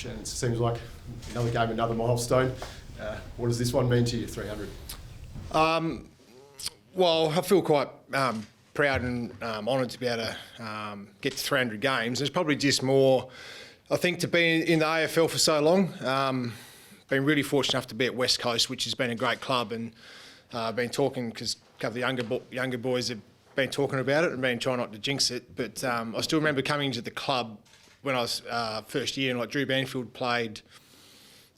Shannon, it seems like another game, another milestone. What does this one mean to you, 300? Well, I feel quite proud and honoured to be able to get to 300 games. There's probably just more, I think, to be in the AFL for so long. Been really fortunate enough to be at West Coast, which has been a great club, and been talking, because a couple of younger boys have been talking about it and been trying not to jinx it. But I still remember coming to the club when I was first year, and like Drew Banfield played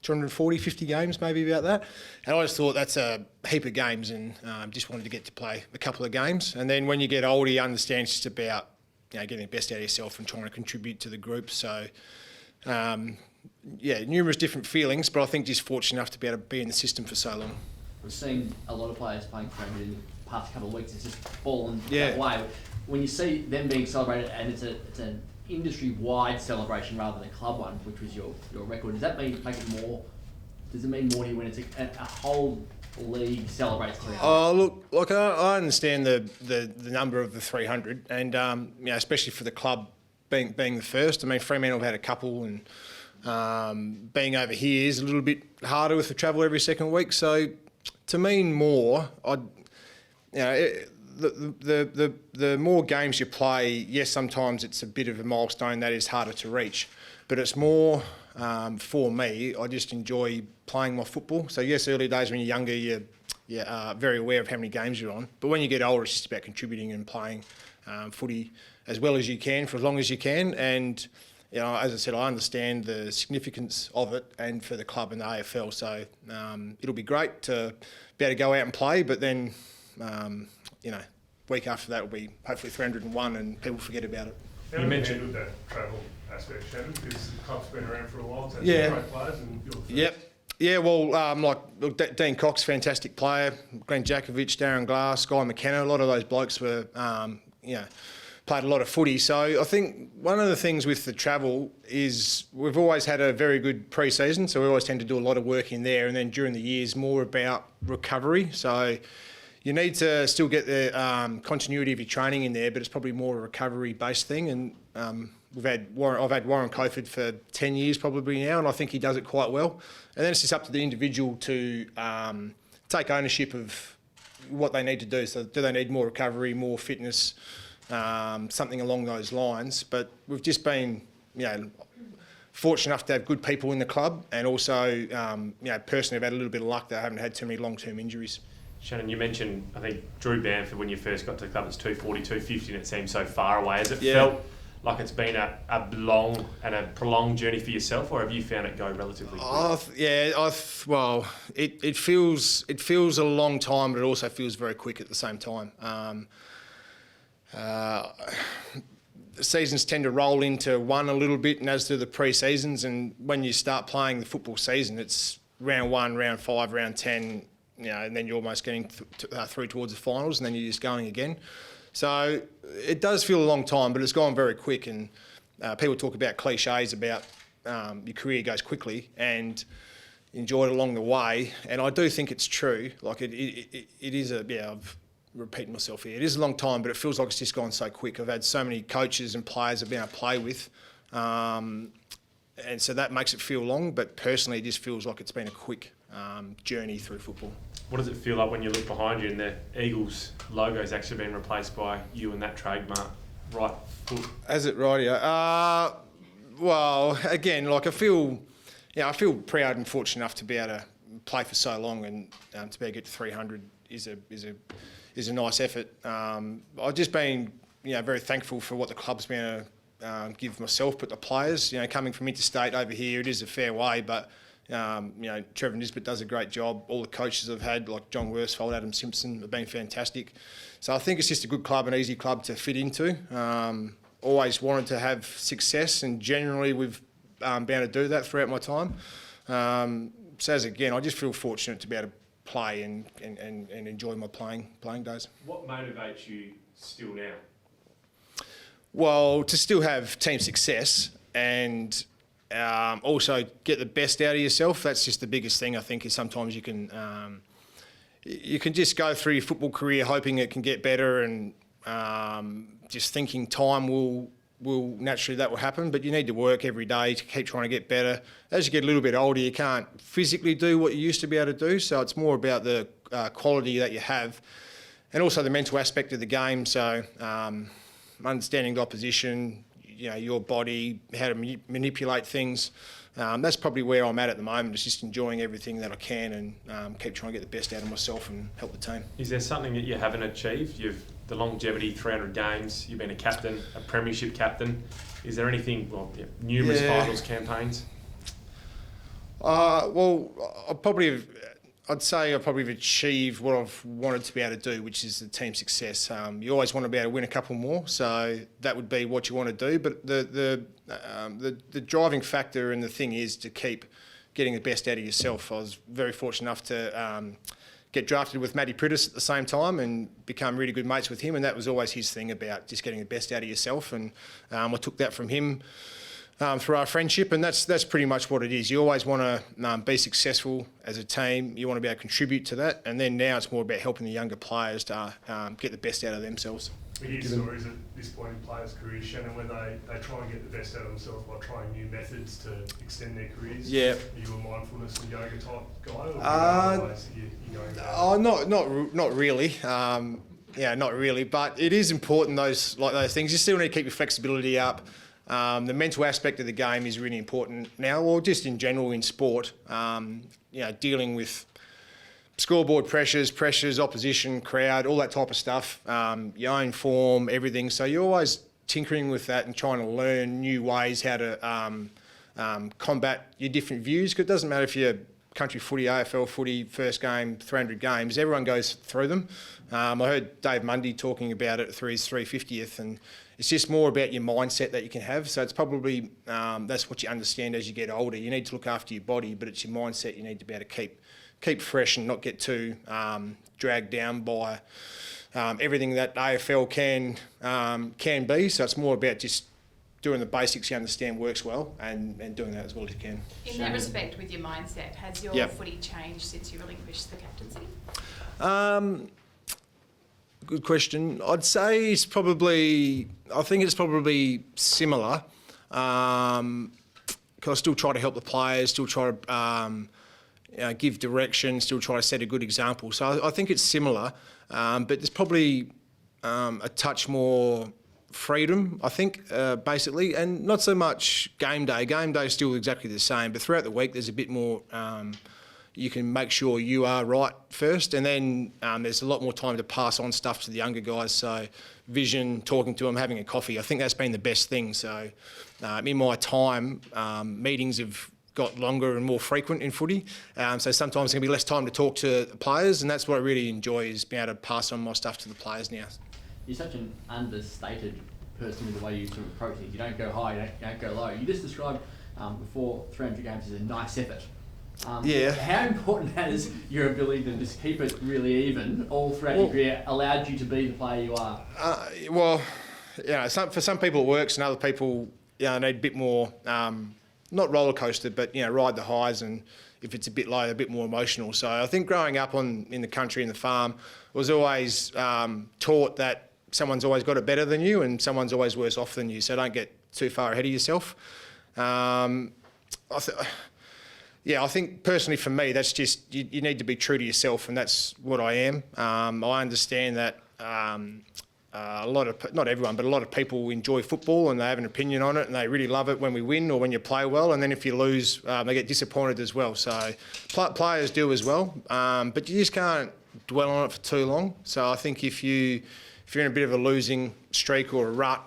240, 50 games, maybe about that. And I just thought that's a heap of games, and just wanted to get to play a couple of games. And then when you get older, you understand it's just about getting the best out of yourself and trying to contribute to the group. So, numerous different feelings, but I think just fortunate enough to be able to be in the system for so long. We've seen a lot of players playing for England in the past couple of weeks. It's just fallen Yeah. that way. When you see them being celebrated, and it's an industry-wide celebration rather than a club one, which was your record, does that mean make it more? Does it mean more to you when it's a whole league celebrates 300? Oh, look, I understand the number of the 300, and especially for the club being the first. I mean, Fremantle have had a couple, and being over here is a little bit harder with the travel every second week. So, to mean more, the more games you play, yes, sometimes it's a bit of a milestone that is harder to reach, but it's more for me. I just enjoy playing my football. So yes, early days when you're younger, you're very aware of how many games you're on, but when you get older, it's just about contributing and playing footy as well as you can for as long as you can. And as I said, I understand the significance of it and for the club and the AFL. So it'll be great to be able to go out and play, but then week after that will be hopefully 301 and people forget about it. How you mentioned that travel aspect, Shannon, because the club's been around for a while, so yeah. great players and you're the first. Yep. Yeah, like Dean Cox, fantastic player, Glenn Jakovich, Darren Glass, Guy McKenna, a lot of those blokes were, played a lot of footy. So I think one of the things with the travel is we've always had a very good pre-season, so we always tend to do a lot of work in there, and then during the year is more about recovery. So you need to still get the continuity of your training in there, but it's probably more a recovery-based thing. And I've had Warren Cofford for 10 years probably now, and I think he does it quite well. And then it's just up to the individual to take ownership of what they need to do. So do they need more recovery, more fitness, something along those lines? But we've just been, fortunate enough to have good people in the club, and also, personally, I've had a little bit of luck that I haven't had too many long-term injuries. Shannon, you mentioned, I think, Drew Banfield, when you first got to the club, it's 240, 250, and it seemed so far away. Has it felt like it's been a long and a prolonged journey for yourself, or have you found it go relatively quick? It feels a long time, but it also feels very quick at the same time. The seasons tend to roll into one a little bit, and as do the pre-seasons, and when you start playing the football season, it's round 1, round 5, round 10, and then you're almost getting through towards the finals, and then you're just going again. So it does feel a long time, but it's gone very quick. And people talk about cliches about your career goes quickly, and enjoy it along the way. And I do think it's true. Like it is I've repeated myself here. It is a long time, but it feels like it's just gone so quick. I've had so many coaches and players I've been able to play with. And so that makes it feel long, but personally it just feels like it's been a quick journey through football. What does it feel like when you look behind you and the Eagles logo's actually been replaced by you and that trademark right foot? Has it right here? Well, again, like I feel proud and fortunate enough to be able to play for so long, and to be able to get to 300 is a nice effort. I've just been very thankful for what the club's been able to give myself, but the players. Coming from interstate over here, it is a fair way, but Trevor Nisbet does a great job. All the coaches I've had, like John Worsfold, Adam Simpson, have been fantastic. So I think it's just a good club, an easy club to fit into. Always wanted to have success, and generally we've been able to do that throughout my time. So I just feel fortunate to be able to play and enjoy my playing days. What motivates you still now? Well, to still have team success and also get the best out of yourself. That's just the biggest thing, I think, is sometimes you can just go through your football career hoping it can get better, and just thinking time will that will happen, but you need to work every day to keep trying to get better. As you get a little bit older, you can't physically do what you used to be able to do, so it's more about the quality that you have, and also the mental aspect of the game. So understanding the opposition, your body, how to manipulate things. That's probably where I'm at the moment. It's just enjoying everything that I can and keep trying to get the best out of myself and help the team. Is there something that you haven't achieved? The longevity, 300 games, you've been a captain, a premiership captain. Is there anything, numerous finals campaigns? Well, I'd say I probably have achieved what I've wanted to be able to do, which is the team success. You always want to be able to win a couple more, so that would be what you want to do. But the driving factor and the thing is to keep getting the best out of yourself. I was very fortunate enough to get drafted with Matty Priddis at the same time and become really good mates with him, and that was always his thing about just getting the best out of yourself, and I took that from him through our friendship, and that's pretty much what it is. You always want to be successful as a team. You want to be able to contribute to that, and then now it's more about helping the younger players to get the best out of themselves. We hear stories at this point in players' careers, Shannon, when they try and get the best out of themselves by trying new methods to extend their careers. Yeah. Are you a mindfulness and yoga type guy, or are there ways that you're going down? Not really. Not really. But it is important, those things. You still need to keep your flexibility up. The mental aspect of the game is really important now, or just in general in sport. Dealing with scoreboard pressures, opposition, crowd, all that type of stuff, your own form, everything. So you're always tinkering with that and trying to learn new ways how to combat your different views. Because it doesn't matter if you're country footy, AFL footy, first game, 300 games, everyone goes through them. I heard Dave Mundy talking about it through his 350th, and it's just more about your mindset that you can have. So it's probably, that's what you understand as you get older. You need to look after your body, but it's your mindset you need to be able to keep fresh and not get too dragged down by everything that AFL can be. So it's more about just doing the basics you understand works well and doing that as well as you can. In that respect, with your mindset, has your footy changed since you relinquished the captaincy? Good question. I'd say I think it's probably similar. 'Cause I still try to help the players, still try to give direction, still try to set a good example. So I think it's similar, but there's probably a touch more freedom, I think, basically, and not so much game day. Game day is still exactly the same, but throughout the week there's a bit more. You can make sure you are right first, and then there's a lot more time to pass on stuff to the younger guys. So vision, talking to them, having a coffee. I think that's been the best thing. So in my time, meetings have got longer and more frequent in footy. So sometimes there's going to be less time to talk to the players, and that's what I really enjoy, is being able to pass on my stuff to the players now. You're such an understated person with the way you sort of approach things. You don't go high, you don't go low. You just described before 300 games as a nice effort. How important has your ability to just keep it really even all throughout your career allowed you to be the player you are? For some people it works, and other people need a bit more, not roller coaster, but ride the highs, and if it's a bit low, a bit more emotional. So I think growing up in the country and the farm was always taught that someone's always got it better than you, and someone's always worse off than you. So don't get too far ahead of yourself. I think personally for me, that's just, you need to be true to yourself, and that's what I am. I understand that not everyone, but a lot of people enjoy football and they have an opinion on it, and they really love it when we win or when you play well, and then if you lose, they get disappointed as well. So players do as well, but you just can't dwell on it for too long. So I think if you're in a bit of a losing streak or a rut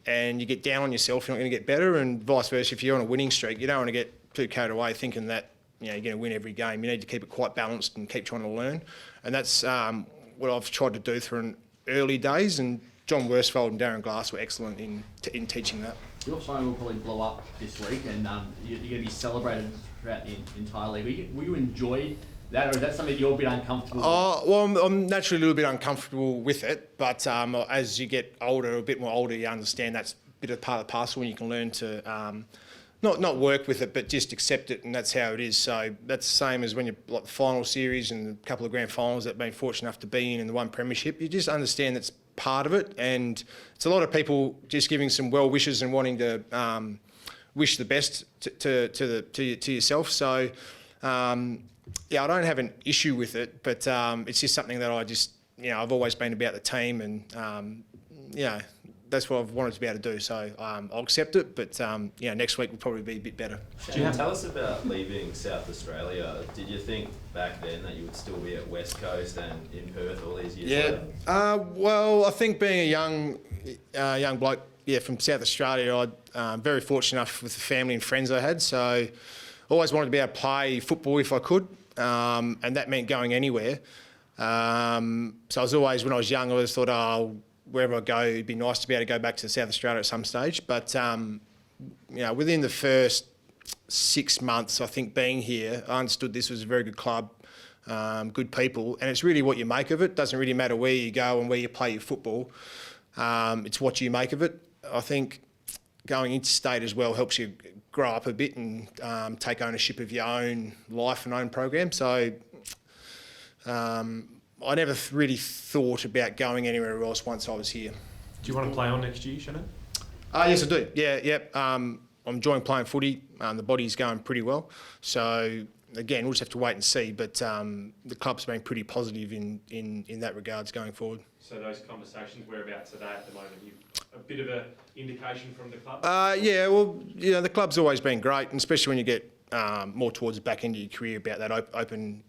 and you get down on yourself, you're not going to get better, and vice versa. If you're on a winning streak, you don't want to get too carried away thinking that you're going to win every game. You need to keep it quite balanced and keep trying to learn, and that's what I've tried to do through early days. And John Worsfold and Darren Glass were excellent in teaching that. Your phone will probably blow up this week, and you're going to be celebrated throughout the entire league. Will you enjoy that, or is that something you're a bit uncomfortable with? Well, I'm naturally a little bit uncomfortable with it, but as you get older, a bit more older, you understand that's a bit of part of the parcel, and you can learn to not work with it, but just accept it, and that's how it is. So that's the same as when you're like the final series and a couple of grand finals that I've been fortunate enough to be in, and the one premiership. You just understand that's part of it, and it's a lot of people just giving some well wishes and wanting to wish the best to yourself. So yeah, I don't have an issue with it, but it's just something that I just, I've always been about the team, and that's what I've wanted to be able to do. So I'll accept it, but next week will probably be a bit better. Shannon, tell us about leaving South Australia. Did you think back then that you would still be at West Coast and in Perth all these years later? Well, I think being a young bloke, from South Australia, I'm very fortunate enough with the family and friends I had. So always wanted to be able to play football if I could, and that meant going anywhere. So I was always, when I was young, I always thought, wherever I go, it'd be nice to be able to go back to South Australia at some stage. But within the first 6 months, I think being here, I understood this was a very good club, good people, and it's really what you make of it. It doesn't really matter where you go and where you play your football. It's what you make of it. I think going interstate as well helps you grow up a bit and take ownership of your own life and own program. So I never really thought about going anywhere else once I was here. Do you want to play on next year, Shannon? Yes, I do. I'm enjoying playing footy. The body's going pretty well. So again, we'll just have to wait and see. But the club's been pretty positive in that regards going forward. So those conversations, whereabouts are they at the moment? A bit of an indication from the club? The club's always been great, and especially when you get more towards the back end of your career about that open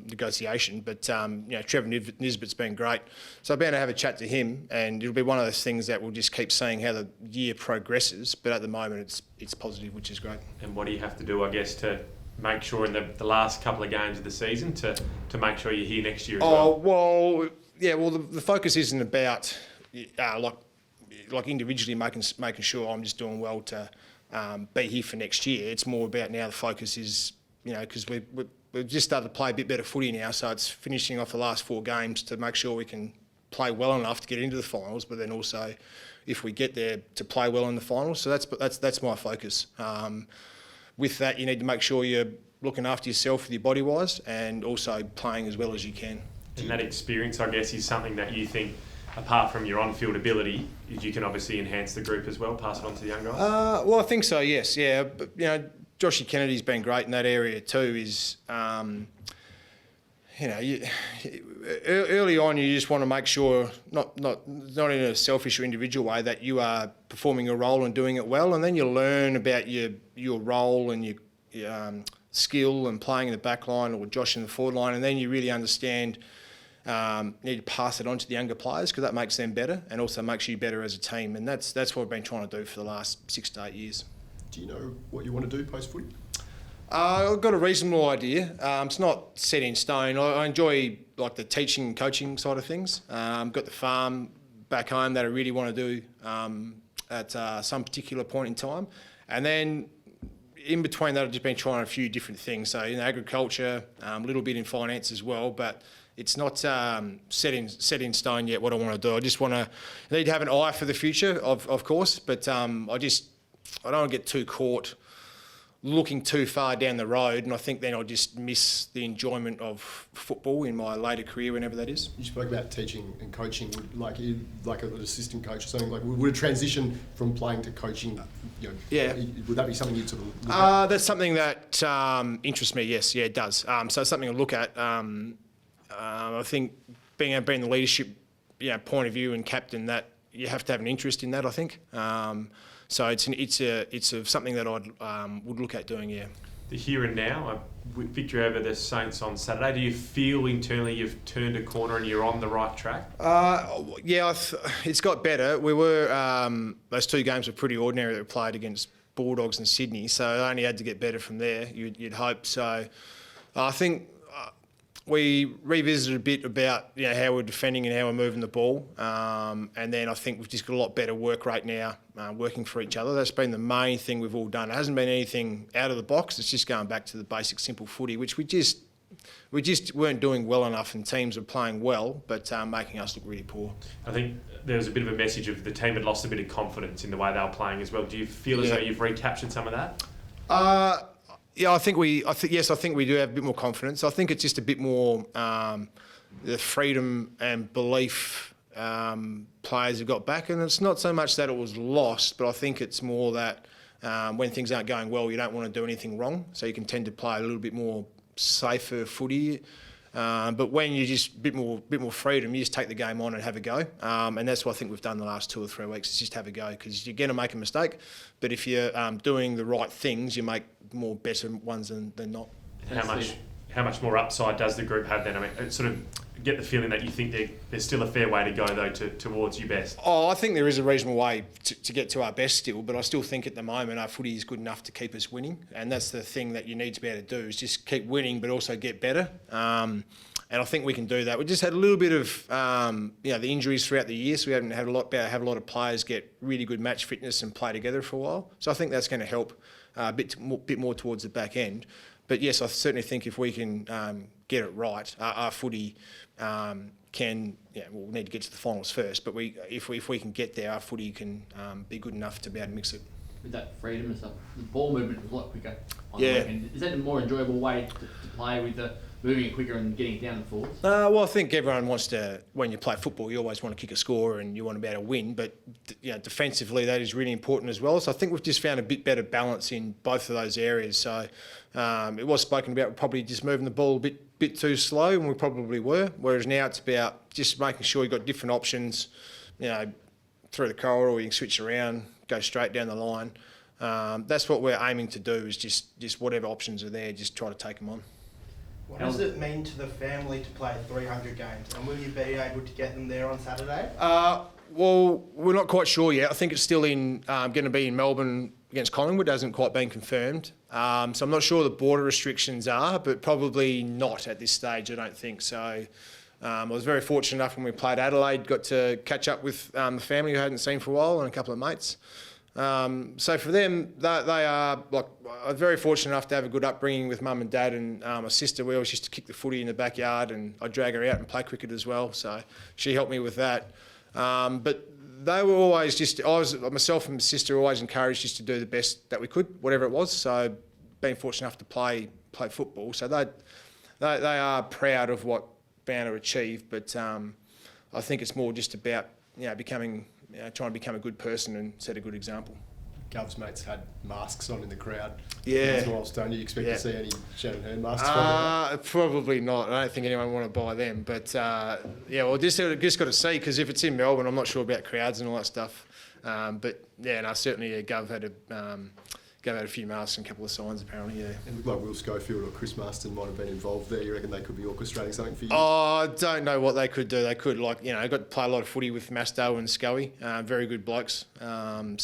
negotiation. But Trevor Nisbet's been great, so I've been able to have a chat to him, and it'll be one of those things that we'll just keep seeing how the year progresses. But at the moment, it's positive, which is great. And what do you have to do, I guess, to make sure in the last couple of games of the season to make sure you're here next year as well? The focus isn't about like individually making sure I'm just doing well to be here for next year. It's more about now the focus is, because we've just started to play a bit better footy now, so it's finishing off the last 4 games to make sure we can play well enough to get into the finals, but then also, if we get there, to play well in the finals. So that's my focus. With that, you need to make sure you're looking after yourself with your body-wise, and also playing as well as you can. And that experience, I guess, is something that you think, apart from your on-field ability, you can obviously enhance the group as well, pass it on to the young guys? Well, I think so, yes. Yeah, but, Joshy Kennedy's been great in that area too. Early on, you just want to make sure, not in a selfish or individual way, that you are performing your role and doing it well, and then you learn about your role and your skill and playing in the back line or Josh in the forward line, and then you really understand. You need to pass it on to the younger players, because that makes them better and also makes you better as a team, and that's what we've been trying to do for the last 6 to 8 years. Do you know what you want to do post-footy? I've got a reasonable idea. It's not set in stone. I enjoy like the teaching and coaching side of things. Got the farm back home that I really want to do at some particular point in time, and then in between that I've just been trying a few different things. So agriculture, a little bit in finance as well, but it's not set in stone yet what I want to do. I just need to have an eye for the future, of course, but I don't want to get too caught looking too far down the road, and I think then I'll just miss the enjoyment of football in my later career, whenever that is. You spoke about teaching and coaching, like an assistant coach or something. Like, would a transition from playing to coaching, would that be something you'd sort of look at? That's something that interests me. Yes, it does. So it's something to look at. I think being the leadership, point of view and captain, that you have to have an interest in that. I think. So it's something that I would look at doing. Yeah. The here and now, victory over the Saints on Saturday. Do you feel internally you've turned a corner and you're on the right track? It's got better. We were those 2 games were pretty ordinary that we played against Bulldogs and Sydney, so it only had to get better from there. You'd hope. So I think. We revisited a bit about how we're defending and how we're moving the ball, and then I think we've just got a lot better work rate now, working for each other. That's been the main thing we've all done. It hasn't been anything out of the box. It's just going back to the basic, simple footy, which we just weren't doing well enough, and teams were playing well, but making us look really poor. I think there was a bit of a message of the team had lost a bit of confidence in the way they were playing as well. Do you feel as though you've recaptured some of that? I think we do have a bit more confidence. I think it's just a bit more the freedom and belief players have got back, and it's not so much that it was lost, but I think it's more that when things aren't going well, you don't want to do anything wrong, so you can tend to play a little bit more safer footy. But when you just a bit more freedom, you just take the game on and have a go, and that's what I think we've done the last 2 or 3 weeks. Is just have a go, because you're going to make a mistake, but if you're doing the right things, you make more better ones than not. How much more upside does the group have then? I mean, I sort of get the feeling that you think there's still a fair way to go though towards your best. Oh, I think there is a reasonable way to get to our best still, but I still think at the moment our footy is good enough to keep us winning, and that's the thing that you need to be able to do, is just keep winning but also get better. And I think we can do that. We just had a little bit of the injuries throughout the year, so we haven't had a lot of players get really good match fitness and play together for a while. So I think that's going to help a bit more towards the back end. But yes, I certainly think if we can get it right, our footy we'll need to get to the finals first, but if we can get there, our footy can be good enough to be able to mix it. With that freedom and stuff, the ball movement was a lot quicker on Yeah. the weekend. Is that a more enjoyable way to play, with the moving it quicker and getting it down the forwards? Well, I think everyone wants to, when you play football, you always want to kick a score and you want to be able to win, but defensively that is really important as well. So I think we've just found a bit better balance in both of those areas. So it was spoken about probably just moving the ball a bit too slow, and we probably were, whereas now it's about just making sure you've got different options, through the corridor, or you can switch around, go straight down the line. That's what we're aiming to do, is just whatever options are there, just try to take them on. What does it mean to the family to play 300 games, and will you be able to get them there on Saturday? Well, we're not quite sure yet. I think it's still going to be in Melbourne against Collingwood. It hasn't quite been confirmed. So I'm not sure the border restrictions are, but probably not at this stage, I don't think. So I was very fortunate enough when we played Adelaide, got to catch up with the family who I hadn't seen for a while, and a couple of mates. So for them, they are very fortunate enough to have a good upbringing with mum and dad, and my sister. We always used to kick the footy in the backyard, and I'd drag her out and play cricket as well. So she helped me with that. But they were always myself and my sister were always encouraged just to do the best that we could, whatever it was. So being fortunate enough to play football, so they are proud of what Banner achieved. But I think it's more just about trying to become a good person and set a good example. Gov's mates had masks on in the crowd. Yeah. Don't you expect to see any Shannon Hurn masks? Probably not. I don't think anyone want to buy them. But just got to see, because if it's in Melbourne, I'm not sure about crowds and all that stuff. Certainly Gov had a few masks and a couple of signs apparently. Yeah. It looked like Will Schofield or Chris Marston might have been involved there. You reckon they could be orchestrating something for you? Oh, I don't know what they could do. They could got to play a lot of footy with Masto and Scully. Very good blokes. I'm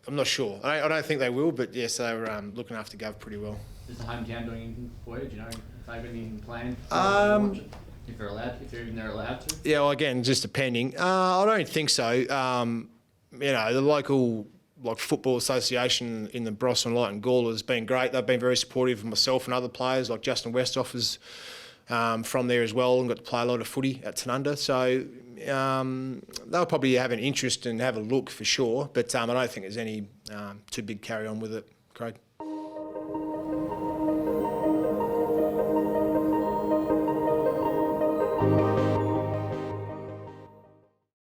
not sure. I don't think they will, but yes, they were looking after Gov pretty well. Is the hometown doing anything for you? Do you know if they have anything planned? If they're allowed to? Yeah, well, again, just depending. I don't think so. The local football association in the Bros and Light and Gawler has been great. They've been very supportive of myself and other players, like Justin Westhoff is from there as well, and got to play a lot of footy at Tanunda. So they'll probably have an interest and have a look for sure, but I don't think there's any too big carry on with it, Craig.